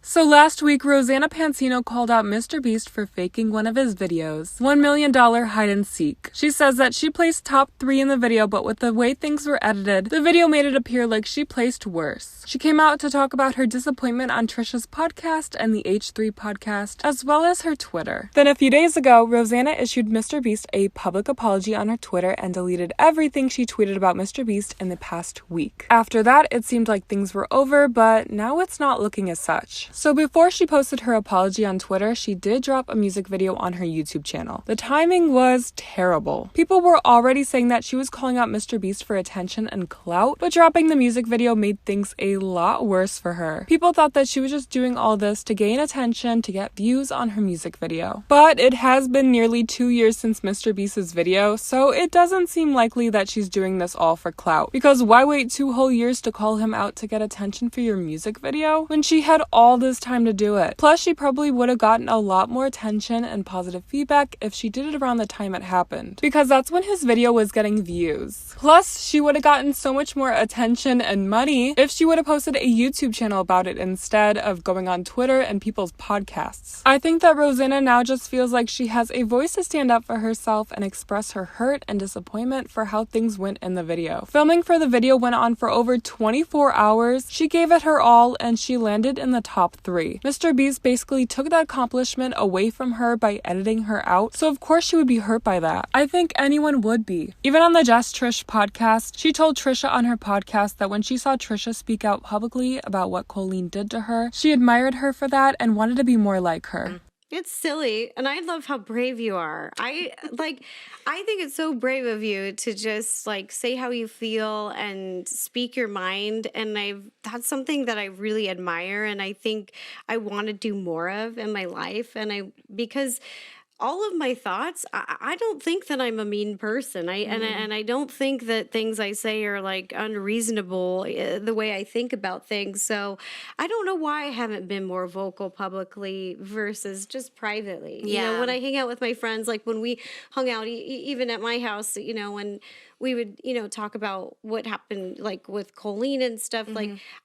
So last week, Rosanna Pansino called out Mrbeast for faking one of his videos. $1 million hide and seek. She says that she placed top 3 in the video, but with the way things were edited, the video made it appear like she placed worse. She came out to talk about her disappointment on Trisha's podcast and the H3 podcast, as well as her Twitter. Then a few days ago, Rosanna issued Mrbeast a public apology on her Twitter and deleted everything she tweeted about Mrbeast in the past week. After that, it seemed like things were over, but now it's not looking as such. So before she posted her apology on Twitter, she did drop a music video on her YouTube channel. The timing was terrible. People were already saying that she was calling out Mrbeast for attention and clout, but dropping the music video made things a lot worse for her. People thought that she was just doing all this to gain attention, to get views on her music video. But it has been nearly 2 years since Mrbeast's video, so it doesn't seem likely that she's doing this all for clout. Because why wait 2 whole years to call him out to get attention for your music video when she had all this time to do it? Plus, she probably would have gotten a lot more attention and positive feedback if she did it around the time it happened, because that's when his video was getting views. Plus, she would have gotten so much more attention and money if she would have posted a YouTube channel about it instead of going on Twitter and people's podcasts. I think that Rosanna now just feels like she has a voice to stand up for herself and express her hurt and disappointment for how things went in the video. Filming for the video went on for over 24 hours. She gave it her all and she landed in the top 3. Mrbeast basically took that accomplishment away from her by editing her out, so of course she would be hurt by that. I think anyone would be. Even on the Just Trish podcast, she told Trisha on her podcast that when she saw Trisha speak out publicly about what Colleen did to her, she admired her for that and wanted to be more like her. It's silly, and I love how brave you are. I think it's so brave of you to just say how you feel and speak your mind, and that's something that I really admire, and I think I want to do more of in my life, because all of my thoughts, I don't think that I'm a mean person. And I don't think that things I say are unreasonable the way I think about things. So I don't know why I haven't been more vocal publicly versus just privately. Yeah. You know, when I hang out with my friends, like when we hung out, even at my house, when we would, talk about what happened, with Colleen and stuff.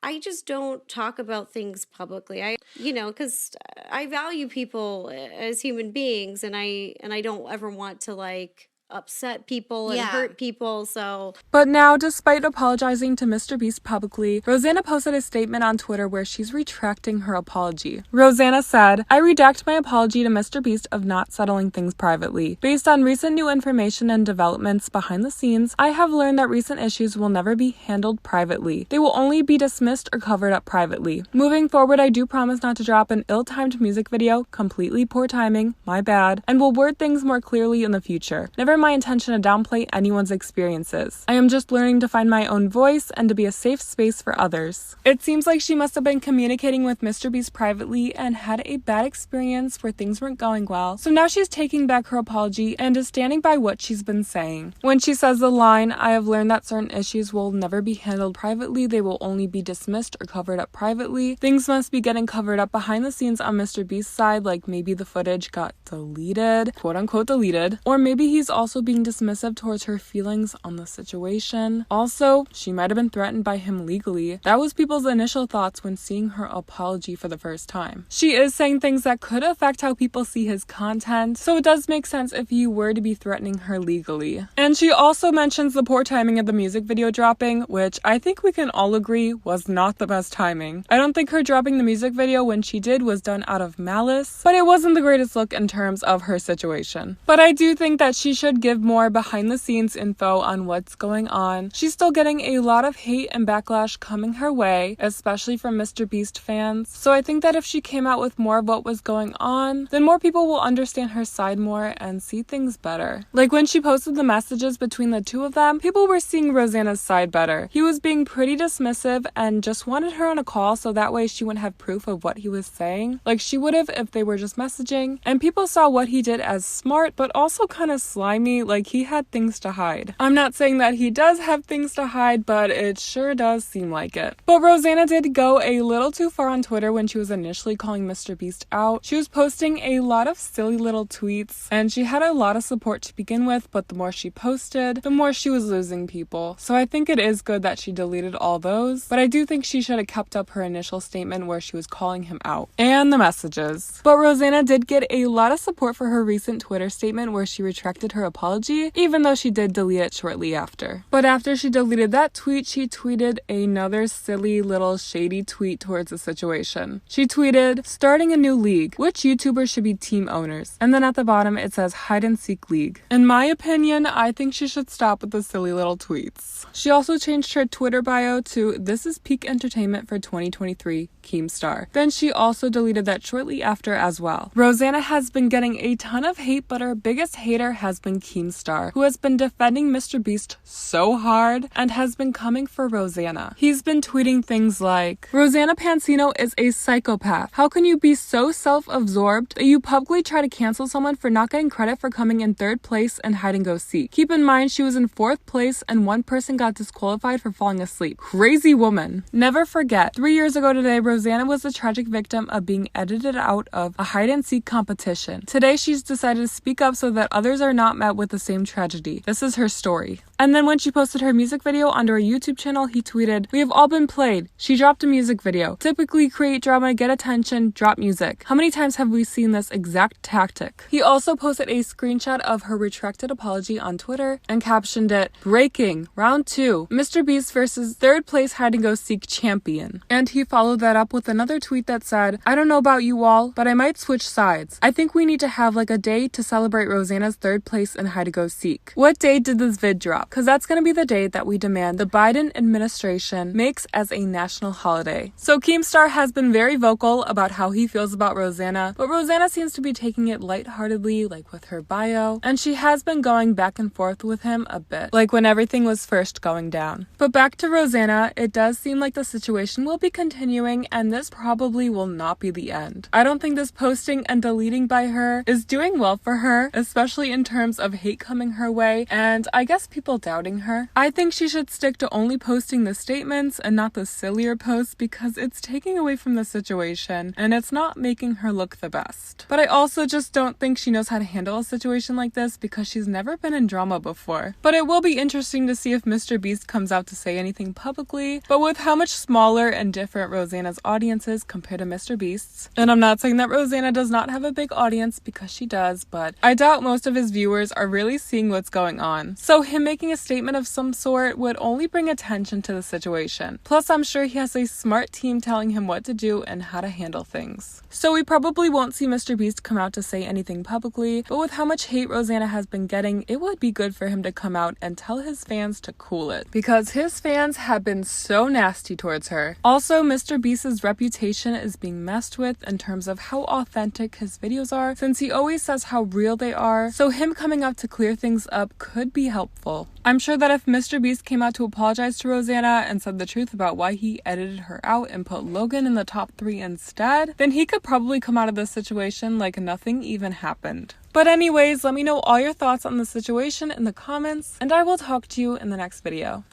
I just don't talk about things publicly. Because I value people as human beings, and I don't ever want to upset people and hurt people. So, but now, despite apologizing to Mrbeast publicly, Rosanna posted a statement on Twitter where she's retracting her apology. Rosanna said, "I redact my apology to Mrbeast of not settling things privately. Based on recent new information and developments behind the scenes, I have learned that recent issues will never be handled privately. They will only be dismissed or covered up privately. Moving forward, I do promise not to drop an ill-timed music video, completely poor timing, my bad, and will word things more clearly in the future. Never my intention to downplay anyone's experiences. I am just learning to find my own voice and to be a safe space for others." It seems like she must have been communicating with Mrbeast privately and had a bad experience where things weren't going well, so now she's taking back her apology and is standing by what she's been saying. When she says the line, "I have learned that certain issues will never be handled privately, they will only be dismissed or covered up privately," things must be getting covered up behind the scenes on Mrbeast's side, like maybe the footage got deleted, quote unquote deleted, or maybe he's also being dismissive towards her feelings on the situation. Also, she might have been threatened by him legally. That was people's initial thoughts when seeing her apology for the first time. She is saying things that could affect how people see his content, so it does make sense if you were to be threatening her legally. And she also mentions the poor timing of the music video dropping, which I think we can all agree was not the best timing. I don't think her dropping the music video when she did was done out of malice, but it wasn't the greatest look in terms of her situation. But I do think that she should give more behind the scenes info on what's going on. She's still getting a lot of hate and backlash coming her way, especially from Mrbeast fans. So I think that if she came out with more of what was going on, then more people will understand her side more and see things better. Like when she posted the messages between the two of them, people were seeing Rosanna's side better. He was being pretty dismissive and just wanted her on a call so that way she wouldn't have proof of what he was saying, like she would have if they were just messaging. And people saw what he did as smart, but also kind of slimy me like he had things to hide. I'm not saying that he does have things to hide, but it sure does seem like it. But Rosanna did go a little too far on Twitter when she was initially calling Mrbeast out. She was posting a lot of silly little tweets, and she had a lot of support to begin with, but the more she posted, the more she was losing people. So I think it is good that she deleted all those, but I do think she should have kept up her initial statement where she was calling him out. And the messages. But Rosanna did get a lot of support for her recent Twitter statement where she retracted her apology, even though she did delete it shortly after. But after she deleted that tweet, she tweeted another silly little shady tweet towards the situation. She tweeted, "Starting a new league. Which YouTubers should be team owners?" And then at the bottom it says hide and seek league. In my opinion, I think she should stop with the silly little tweets. She also changed her Twitter bio to "This is peak entertainment for 2023, Keemstar." Then she also deleted that shortly after as well. Rosanna has been getting a ton of hate, but her biggest hater has been Keemstar, who has been defending Mrbeast so hard and has been coming for Rosanna. He's been tweeting things like, "Rosanna Pansino is a psychopath. How can you be so self-absorbed that you publicly try to cancel someone for not getting credit for coming in 3rd place in hide and go seek? Keep in mind she was in 4th place and one person got disqualified for falling asleep. Crazy woman." Never forget, 3 years ago today, Rosanna was the tragic victim of being edited out of a hide and seek competition. Today she's decided to speak up so that others are not met with the same tragedy. This is her story. And then when she posted her music video onto her YouTube channel, he tweeted, "We have all been played. She dropped a music video. Typically create drama, get attention, drop music. How many times have we seen this exact tactic?" He also posted a screenshot of her retracted apology on Twitter and captioned it, "Breaking, round 2, Mrbeast versus 3rd place hide and go seek champion." And he followed that up with another tweet that said, "I don't know about you all, but I might switch sides. I think we need to have like a day to celebrate Rosanna's 3rd place in hide and go seek." What day did this vid drop? Because that's going to be the day that we demand the Biden administration makes as a national holiday. So Keemstar has been very vocal about how he feels about Rosanna, but Rosanna seems to be taking it lightheartedly, like with her bio, and she has been going back and forth with him a bit, like when everything was first going down. But back to Rosanna, it does seem like the situation will be continuing, and this probably will not be the end. I don't think this posting and deleting by her is doing well for her, especially in terms of hate coming her way, and I guess people doubting her. I think she should stick to only posting the statements and not the sillier posts because it's taking away from the situation and it's not making her look the best. But I also just don't think she knows how to handle a situation like this because she's never been in drama before. But it will be interesting to see if Mrbeast comes out to say anything publicly, but with how much smaller and different Rosanna's audience is compared to Mrbeast's. And I'm not saying that Rosanna does not have a big audience because she does, but I doubt most of his viewers are really seeing what's going on. So him making a statement of some sort would only bring attention to the situation. Plus, I'm sure he has a smart team telling him what to do and how to handle things. So we probably won't see Mrbeast come out to say anything publicly, but with how much hate Rosanna has been getting, it would be good for him to come out and tell his fans to cool it, because his fans have been so nasty towards her. Also, Mrbeast's reputation is being messed with in terms of how authentic his videos are, since he always says how real they are, so him coming out to clear things up could be helpful. I'm sure that if Mrbeast came out to apologize to Rosanna and said the truth about why he edited her out and put Logan in the top 3 instead, then he could probably come out of this situation like nothing even happened. But anyways, let me know all your thoughts on the situation in the comments, and I will talk to you in the next video.